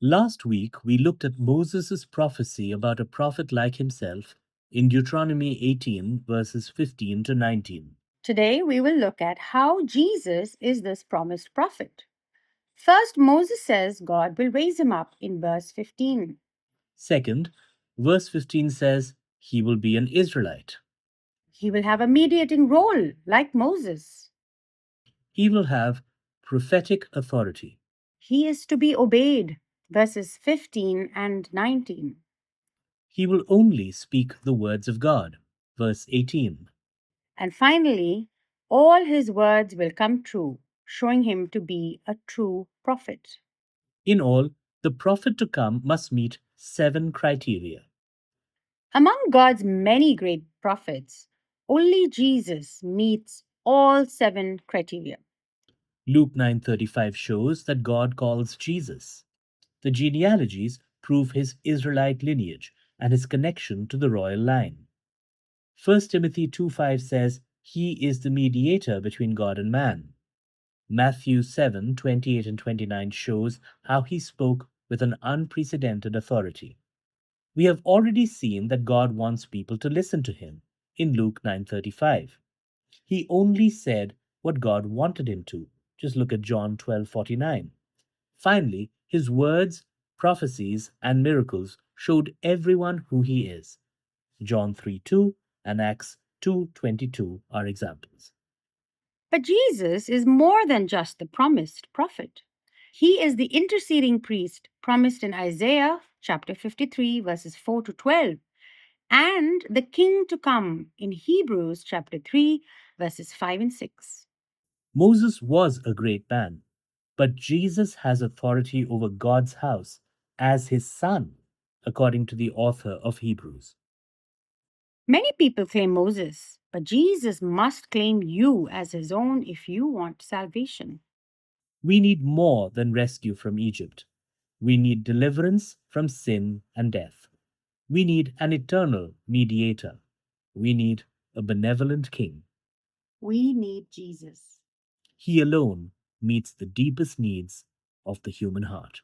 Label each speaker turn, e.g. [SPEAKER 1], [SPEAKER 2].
[SPEAKER 1] Last week, we looked at Moses' prophecy about a prophet like himself in Deuteronomy 18, verses 15 to 19.
[SPEAKER 2] Today we will look at how Jesus is this promised prophet. First, Moses says God will raise him up in verse 15.
[SPEAKER 1] Second, verse 15 says he will be an Israelite.
[SPEAKER 2] He will have a mediating role like Moses.
[SPEAKER 1] He will have prophetic authority.
[SPEAKER 2] He is to be obeyed, verses 15 and 19.
[SPEAKER 1] He will only speak the words of God, verse 18.
[SPEAKER 2] And finally, all his words will come true, showing him to be a true prophet.
[SPEAKER 1] In all, the prophet to come must meet 7 criteria.
[SPEAKER 2] Among God's many great prophets, only Jesus meets all 7 criteria.
[SPEAKER 1] Luke 9:35 shows that God calls Jesus. The genealogies prove his Israelite lineage and his connection to the royal line. 1 Timothy 2:5 says he is the mediator between God and man. Matthew 7:28 and 29 shows how he spoke with an unprecedented authority. We have already seen that God wants people to listen to him in Luke 9:35. He only said what God wanted him to. Just look at John 12:49. Finally, his words, prophecies, and miracles showed everyone who he is. John 3:2 and Acts 2:22 are examples.
[SPEAKER 2] But Jesus is more than just the promised prophet. He is the interceding priest promised in Isaiah chapter 53, verses 4 to 12, and the king to come in Hebrews chapter 3, verses 5 and 6.
[SPEAKER 1] Moses was a great man, but Jesus has authority over God's house as his son, according to the author of Hebrews.
[SPEAKER 2] Many people claim Moses, but Jesus must claim you as his own if you want salvation.
[SPEAKER 1] We need more than rescue from Egypt. We need deliverance from sin and death. We need an eternal mediator. We need a benevolent king.
[SPEAKER 2] We need Jesus.
[SPEAKER 1] He alone meets the deepest needs of the human heart.